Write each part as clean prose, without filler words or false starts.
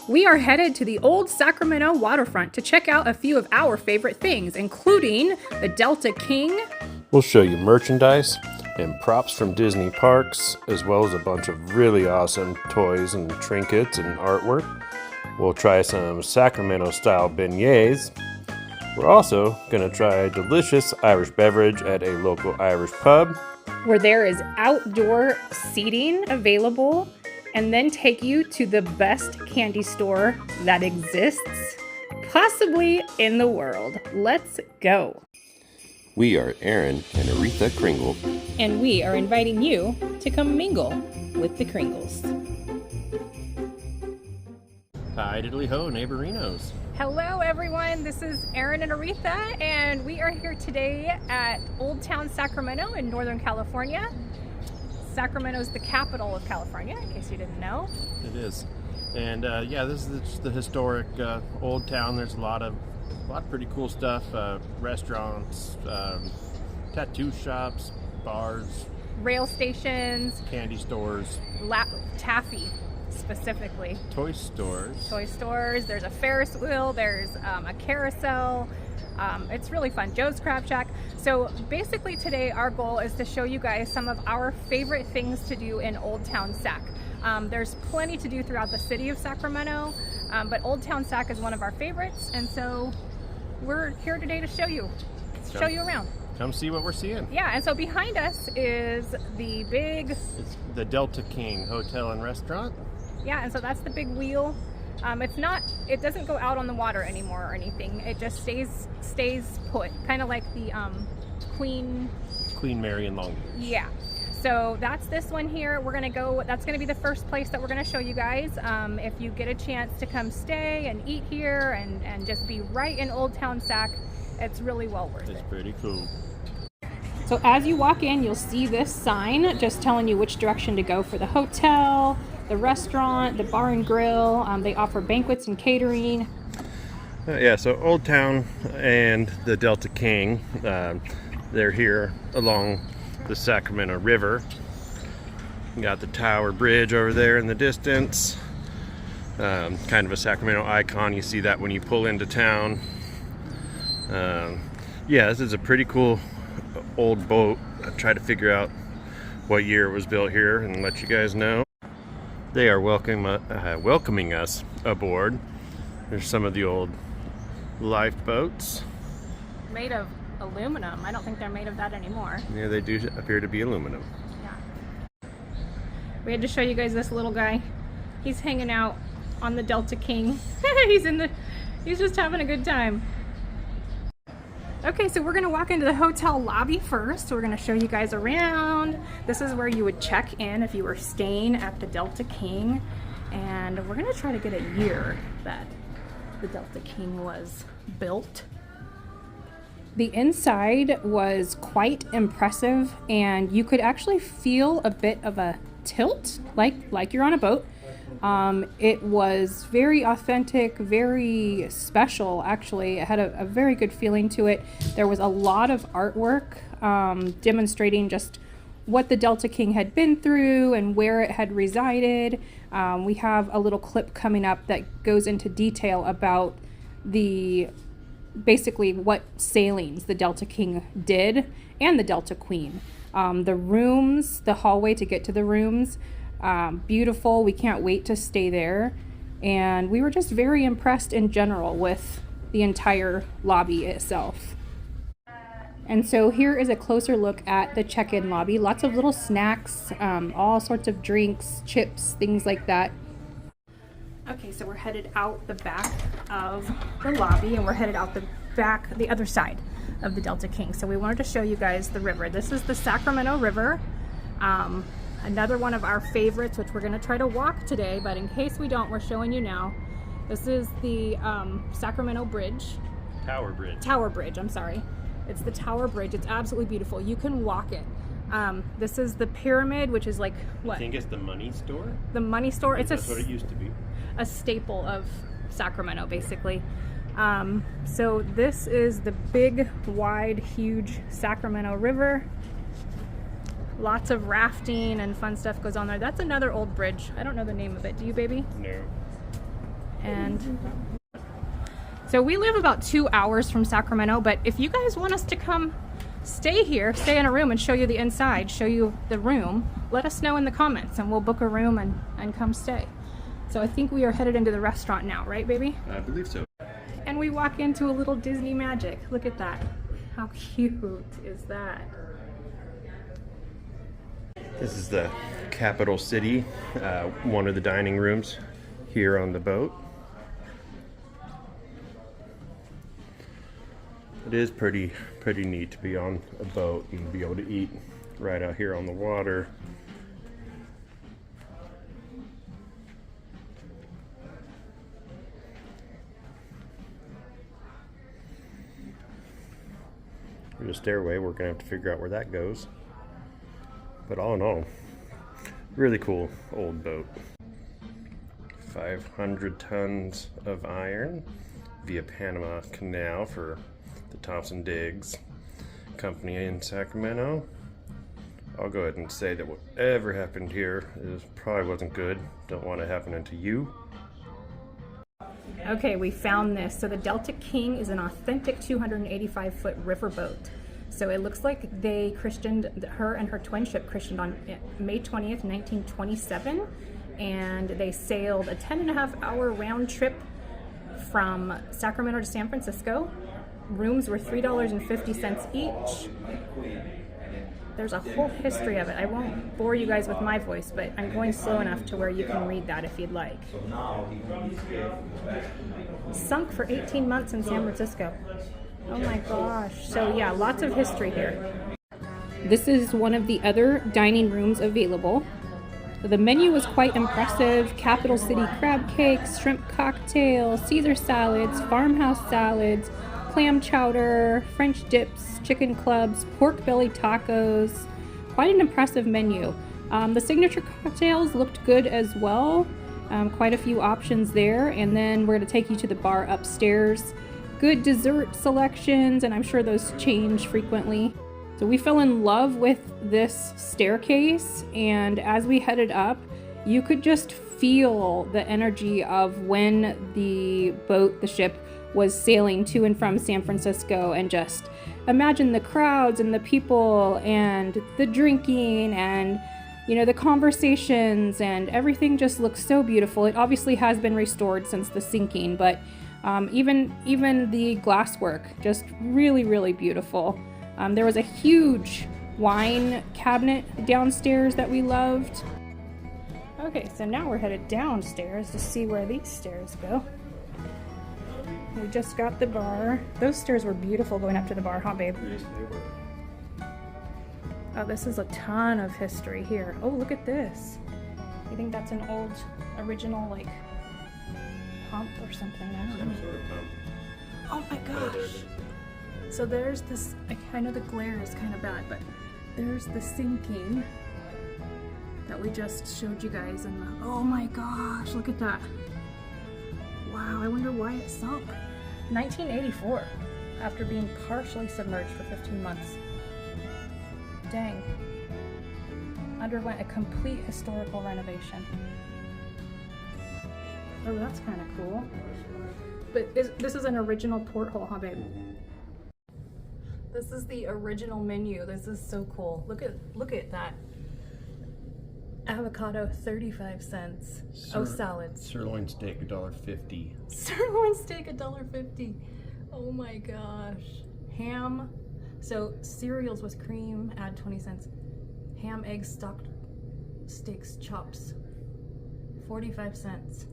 We are headed to the Old Sacramento Waterfront to check out a few of our favorite things, including the Delta King. We'll show you merchandise and props from Disney parks, as well as a bunch of really awesome toys and trinkets and artwork. We'll try some Sacramento-style beignets. We're also going to try a delicious Irish beverage at a local Irish pub, where there is outdoor seating available, and then take you to the best candy store that exists, possibly in the world. Let's go. We are Aaron and Aretha Kringle. And we are inviting you to come mingle with the Kringles. Hi, diddly ho, neighborinos. Hello everyone, this is Aaron and Aretha, and we are here today at Old Town Sacramento in Northern California. Sacramento is the capital of California, in case you didn't know. It is. And yeah, this is the historic old town. There's a lot of pretty cool stuff. Restaurants, tattoo shops, bars, rail stations, candy stores, taffy specifically. Toy stores. There's a Ferris wheel. There's a carousel. It's really fun. Joe's Crab Shack. So basically today our goal is to show you guys some of our favorite things to do in Old Town Sac. There's plenty to do throughout the city of Sacramento, but Old Town Sac is one of our favorites, and so we're here today to show you around. Come see what we're seeing. Yeah, and so behind us is it's the Delta King Hotel and Restaurant. Yeah, and so that's the big wheel. It doesn't go out on the water anymore or anything. It just stays put, kind of like the Queen Mary in Long Beach. Yeah. So that's this one here. That's gonna be the first place that we're gonna show you guys. If you get a chance to come stay and eat here and just be right in Old Town Sac, it's really well worth it. It's pretty cool. So as you walk in, you'll see this sign just telling you which direction to go for the hotel, the restaurant, the bar and grill. They offer banquets and catering. Yeah, so Old Town and the Delta King, they're here along the Sacramento River. You got the Tower Bridge over there in the distance. Kind of a Sacramento icon. You see that when you pull into town. Yeah, this is a pretty cool old boat. I tried to figure out what year it was built here and let you guys know. They are welcoming us aboard. There's some of the old lifeboats. Made of aluminum. I don't think they're made of that anymore. Yeah, they do appear to be aluminum. Yeah. We had to show you guys this little guy. He's hanging out on the Delta King. He's just having a good time. Okay, so we're gonna walk into the hotel lobby first. So we're gonna show you guys around. This is where you would check in if you were staying at the Delta King. And we're gonna try to get a year that the Delta King was built. The inside was quite impressive, and you could actually feel a bit of a tilt, like you're on a boat. It was very authentic, very special, actually. It had a very good feeling to it. There was a lot of artwork demonstrating just what the Delta King had been through and where it had resided. We have a little clip coming up that goes into detail about basically what sailings the Delta King did and the Delta Queen. The rooms, the hallway to get to the rooms, beautiful. We can't wait to stay there. And we were just very impressed in general with the entire lobby itself. And so here is a closer look at the check-in lobby. Lots of little snacks, all sorts of drinks, chips, things like that. Okay, so we're headed out the back of the lobby, and we're headed out the other side of the Delta King. So we wanted to show you guys the river. This is the Sacramento River. Another one of our favorites, which we're gonna try to walk today, but in case we don't, we're showing you now. This is the Sacramento Bridge. Tower Bridge, I'm sorry. It's the Tower Bridge. It's absolutely beautiful. You can walk it. This is the pyramid, which is like what? I think it's the money store. The money store. That's what it used to be. A staple of Sacramento, basically. So this is the big, wide, huge Sacramento River. Lots of rafting and fun stuff goes on there. That's another old bridge. I don't know the name of it. Do you, baby? No. And so we live about 2 hours from Sacramento, but if you guys want us to come stay here, stay in a room and show you the inside, show you the room, let us know in the comments and we'll book a room and come stay. So I think we are headed into the restaurant now, right, baby? I believe so. And we walk into a little Disney magic. Look at that. How cute is that? This is the capital city, one of the dining rooms here on the boat. It is pretty neat to be on a boat and be able to eat right out here on the water. There's a stairway, we're gonna have to figure out where that goes. But all in all, really cool old boat. 500 tons of iron via Panama Canal for the Thompson Diggs Company in Sacramento. I'll go ahead and say that whatever happened here probably wasn't good. Don't want it happening to you. Okay, we found this. So the Delta King is an authentic 285-foot riverboat. So it looks like they christened, her and her twin ship christened on May 20th, 1927. And they sailed a 10.5-hour round trip from Sacramento to San Francisco. Rooms were $3.50 each. There's a whole history of it. I won't bore you guys with my voice, but I'm going slow enough to where you can read that if you'd like. Sunk for 18 months in San Francisco. Oh my gosh. So yeah, lots of history here. This is one of the other dining rooms available. The menu was quite impressive. Capital City crab cakes, shrimp cocktail, Caesar salads, farmhouse salads, clam chowder, French dips, chicken clubs, pork belly tacos. Quite an impressive menu. The signature cocktails looked good as well. Quite a few options there. And then we're going to take you to the bar upstairs. Good dessert selections, and I'm sure those change frequently. So we fell in love with this staircase, and as we headed up, you could just feel the energy of when the boat, the ship, was sailing to and from San Francisco, and just imagine the crowds and the people and the drinking and, you know, the conversations, and everything just looks so beautiful. It obviously has been restored since the sinking, but even the glasswork, just really beautiful. There was a huge wine cabinet downstairs that we loved. Okay, so now we're headed downstairs to see where these stairs go. We just got the bar. Those stairs were beautiful going up to the bar, huh, babe? Oh, this is a ton of history here. Oh, look at this. You think that's an old, original, like, pump or something? I don't know. Some sort of pump. Oh my gosh. So there's this, I know the glare is kind of bad, but there's the sinking that we just showed you guys, and oh my gosh, look at that. Wow, I wonder why it sunk. 1984, after being partially submerged for 15 months. Dang. Underwent a complete historical renovation. Oh, that's kind of cool. But this is an original porthole, huh, babe? This is the original menu. This is so cool. Look at that. Avocado, 35 cents. Oh, salads. Sirloin steak, $1.50. Sirloin steak, $1.50. Oh my gosh. Ham. So cereals with cream, add 20 cents. Ham, eggs, stocked steaks, chops, 45 cents.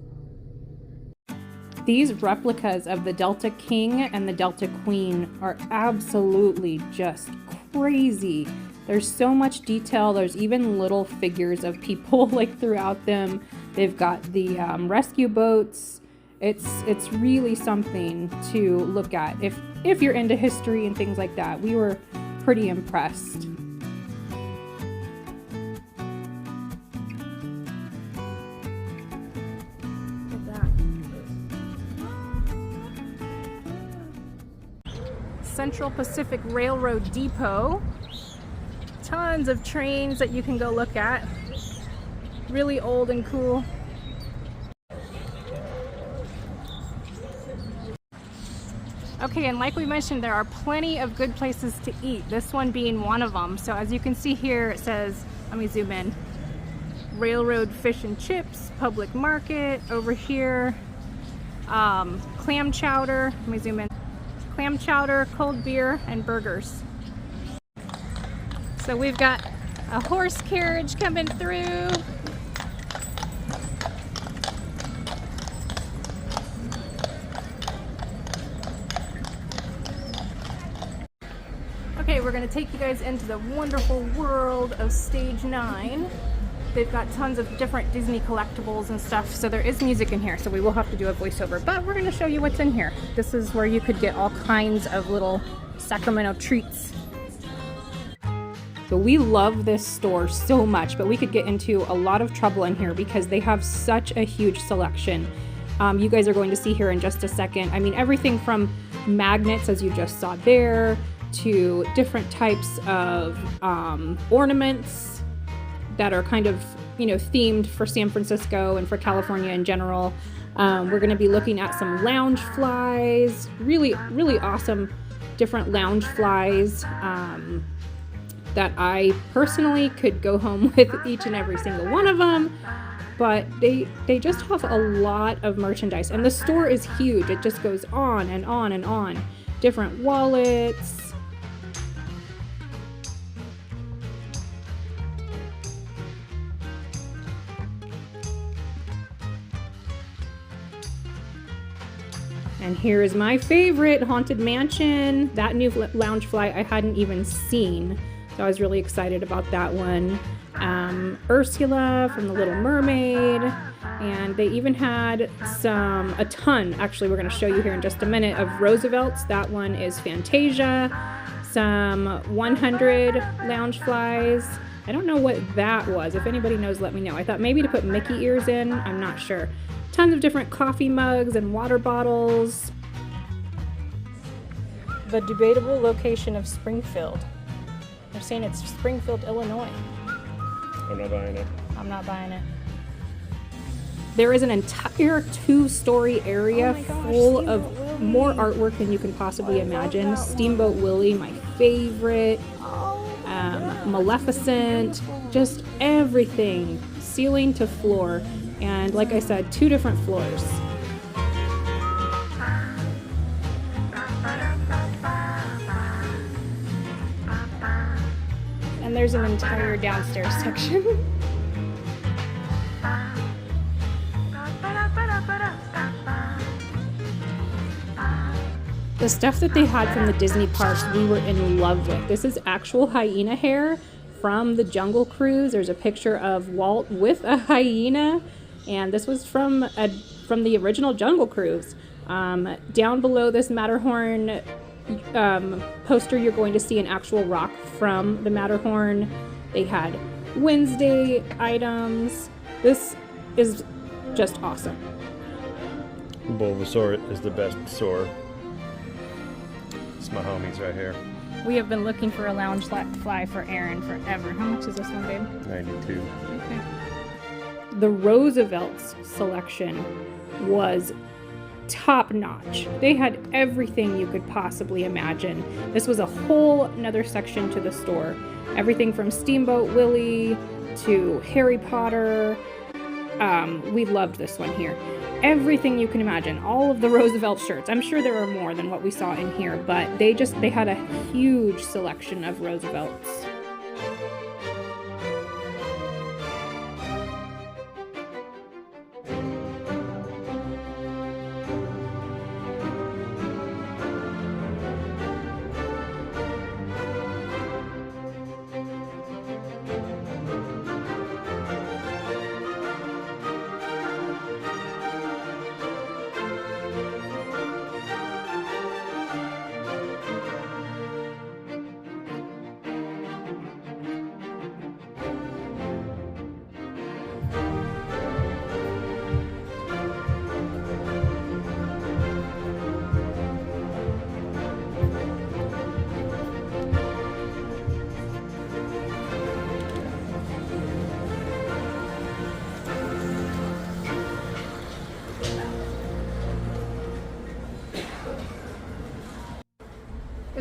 These replicas of the Delta King and the Delta Queen are absolutely just crazy. There's so much detail. There's even little figures of people like throughout them. They've got the rescue boats. It's really something to look at if you're into history and things like that. We were pretty impressed. Central Pacific Railroad Depot. Tons of trains that you can go look at. Really old and cool. Okay, and like we mentioned, there are plenty of good places to eat, this one being one of them. So as you can see here, it says, let me zoom in, Railroad Fish and Chips, Public Market. Over here, clam chowder, let me zoom in, clam chowder, cold beer, and burgers. So we've got a horse carriage coming through. Okay, we're gonna take you guys into the wonderful world of Stage 9. They've got tons of different Disney collectibles and stuff, so there is music in here, so we will have to do a voiceover, but we're gonna show you what's in here. This is where you could get all kinds of little Sacramento treats. So we love this store so much, but we could get into a lot of trouble in here because they have such a huge selection. You guys are going to see here in just a second. I mean, everything from magnets, as you just saw there, to different types of ornaments that are kind of, you know, themed for San Francisco and for California in general. We're going to be looking at some lounge flies, really awesome different lounge flies that I personally could go home with each and every single one of them. But they just have a lot of merchandise, and the store is huge. It just goes on and on and on. Different wallets. And here is my favorite, Haunted Mansion. That new lounge fly I hadn't even seen, so I was really excited about that one. Ursula from The Little Mermaid, and they even had a ton, actually we're going to show you here in just a minute, of Roosevelt's. That one is Fantasia. Some 100 lounge flies. I don't know what that was. If anybody knows, let me know. I thought maybe to put Mickey ears in. I'm not sure. Tons of different coffee mugs and water bottles. The debatable location of Springfield. They're saying it's Springfield, Illinois. I'm not buying it. I'm not buying it. There is an entire two-story area full of more artwork than you can possibly imagine. Steamboat Willie, my favorite. Maleficent, just everything, ceiling to floor. And like I said, 2 different floors. And there's an entire downstairs section. The stuff that they had from the Disney parks, we were in love with. This is actual hyena hair from the Jungle Cruise. There's a picture of Walt with a hyena, and this was from the original Jungle Cruise. Down below this Matterhorn poster, you're going to see an actual rock from the Matterhorn. They had Wednesday items. This is just awesome. Bulbasaur is the best Saur. It's my homies right here. We have been looking for a lounge fly for Aaron forever. How much is this one, babe? 92. Okay. The Roosevelt's selection was top notch. They had everything you could possibly imagine. This was a whole another section to the store. Everything from Steamboat Willie to Harry Potter. We loved this one here. Everything you can imagine. All of the Roosevelt shirts. I'm sure there are more than what we saw in here, but they had a huge selection of Roosevelts.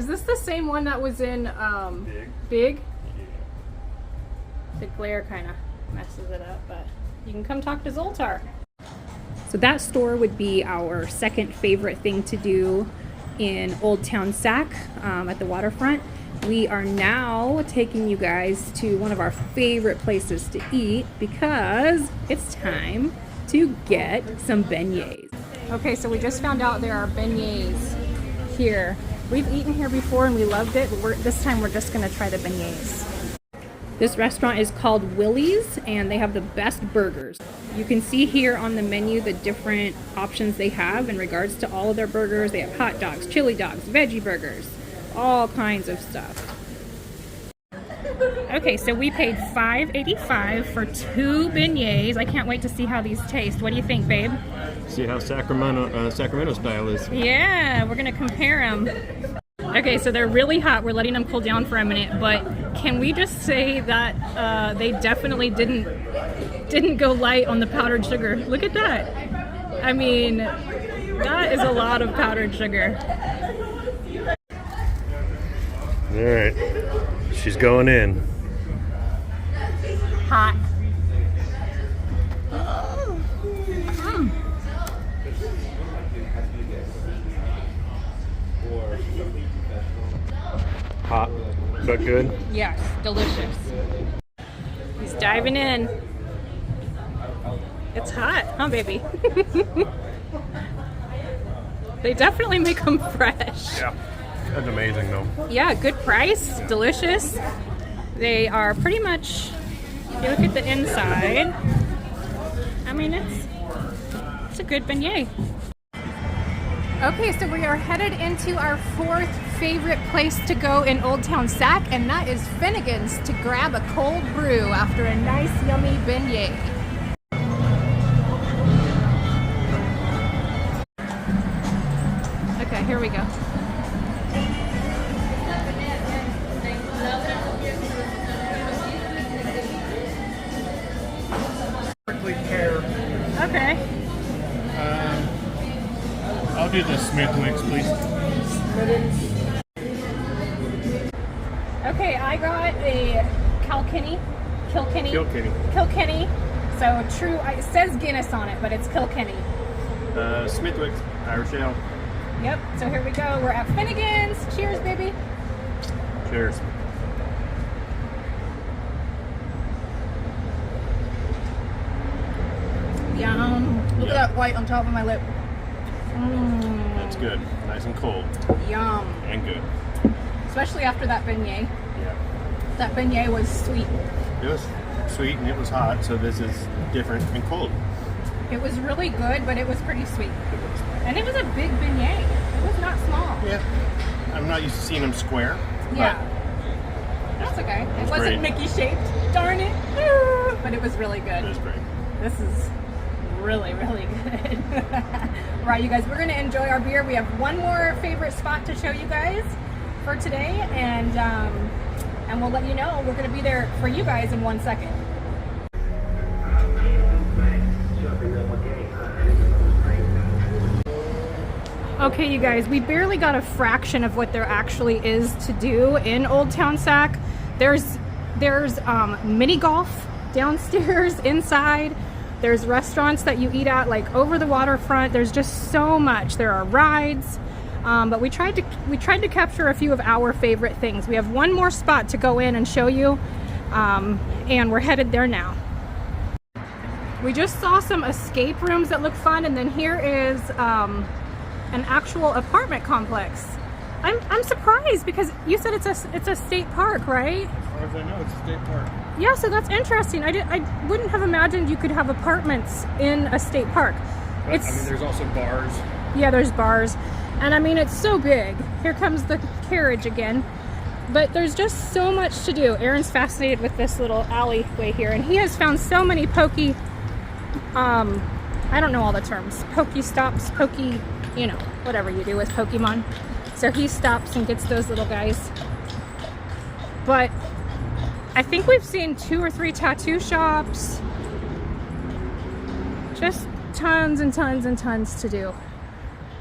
Is this the same one that was in Big? The glare kind of messes it up, but you can come talk to Zoltar. So that store would be our second favorite thing to do in Old Town Sac at the waterfront. We are now taking you guys to one of our favorite places to eat because it's time to get some beignets. Okay, so we just found out there are beignets here. We've eaten here before and we loved it, but this time we're just gonna try the beignets. This restaurant is called Willie's and they have the best burgers. You can see here on the menu the different options they have in regards to all of their burgers. They have hot dogs, chili dogs, veggie burgers, all kinds of stuff. Okay, so we paid $5.85 for 2 beignets. I can't wait to see how these taste. What do you think, babe? See how Sacramento style is. Yeah, we're gonna compare them. Okay, so they're really hot. We're letting them cool down for a minute, but can we just say that they definitely didn't go light on the powdered sugar? Look at that. I mean, that is a lot of powdered sugar. All right, she's going in. Hot. Hot, but good. Yes, delicious. He's diving in. It's hot, huh, baby? They definitely make them fresh. Yeah, that's amazing though. Yeah, good price, delicious. They are pretty much, if you look at the inside, I mean, it's a good beignet. Okay, so we are headed into our 4th favorite place to go in Old Town Sac, and that is Finnegan's to grab a cold brew after a nice, yummy beignet. Okay, here we go. Prickly pear. Okay. I'll do the Smith mix, please. Okay, I got a Kilkenny. So true, it says Guinness on it, but it's Kilkenny. Smithwick, Irish Ale. Yep, so here we go. We're at Finnegan's. Cheers, baby. Cheers. Yum. Look at that white on top of my lip. That's good. Nice and cold. Yum. And good. Especially after that beignet. Yeah. That beignet was sweet. It was sweet and it was hot, so this is different and cold. It was really good, but it was pretty sweet. And it was a big beignet. It was not small. Yeah. I'm not used to seeing them square. Yeah. That's okay. It wasn't great. Mickey shaped. Darn it. But it was really good. It was great. This is really, really good. Right, you guys, we're going to enjoy our beer. We have one more favorite spot to show you guys for today, and we'll let you know. We're going to be there for you guys in 1 second. Okay, you guys, we barely got a fraction of what there actually is to do in Old Town Sac. There's mini golf downstairs, inside. There's restaurants that you eat at, like over the waterfront. There's just so much. There are rides, but we tried to capture a few of our favorite things. We have one more spot to go in and show you, and we're headed there now. We just saw some escape rooms that look fun, and then here is an actual apartment complex. I'm surprised because you said it's a state park, right? As far as I know, it's a state park. Yeah, so that's interesting. I wouldn't have imagined you could have apartments in a state park. But, I mean, there's also bars. Yeah, there's bars. And I mean, it's so big. Here comes the carriage again. But there's just so much to do. Aaron's fascinated with this little alleyway here, and he has found so many pokey, I don't know all the terms. Pokey stops, pokey, you know, whatever you do with Pokemon. So he stops and gets those little guys. But I think we've seen 2 or 3 tattoo shops. Just tons and tons and tons to do.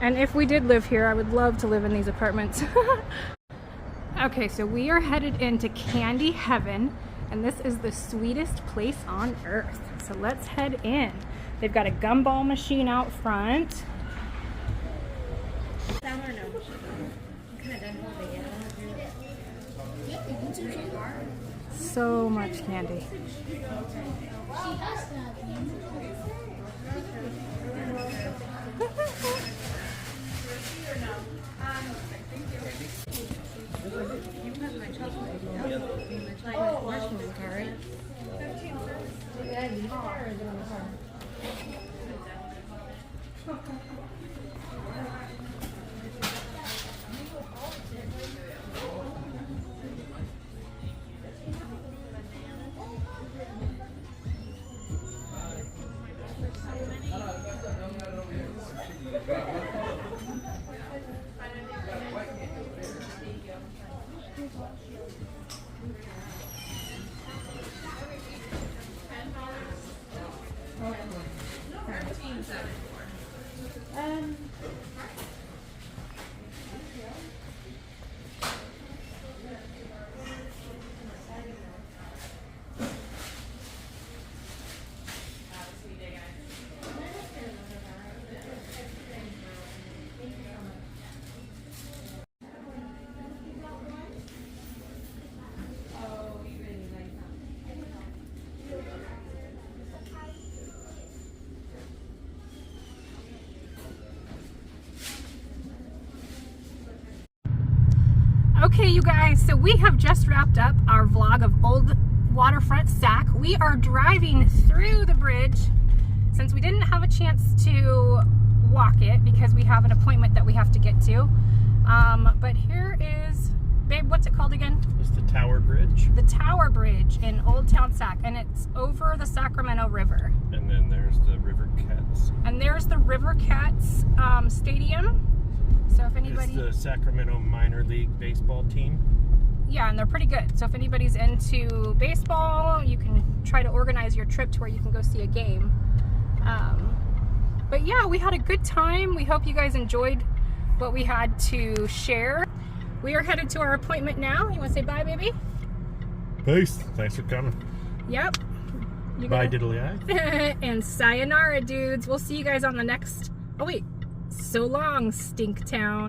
And if we did live here, I would love to live in these apartments. Okay, so we are headed into Candy Heaven, and this is the sweetest place on earth. So let's head in. They've got a gumball machine out front. So much candy. Okay, you guys, so we have just wrapped up our vlog of Old Waterfront Sac. We are driving through the bridge since we didn't have a chance to walk it because we have an appointment that we have to get to. But here is, babe, what's it called again? It's the Tower Bridge. The Tower Bridge in Old Town Sac, and it's over the Sacramento River. And then there's the River Cats. And there's the River Cats Stadium. So if anybody... It's the Sacramento minor league baseball team. Yeah, and they're pretty good. So if anybody's into baseball, you can try to organize your trip to where you can go see a game. But yeah, we had a good time. We hope you guys enjoyed what we had to share. We are headed to our appointment now. You want to say bye, baby? Peace. Thanks for coming. Yep. Bye, diddly eye. And sayonara, dudes. We'll see you guys on the next... Oh, wait. So long, Stink Town.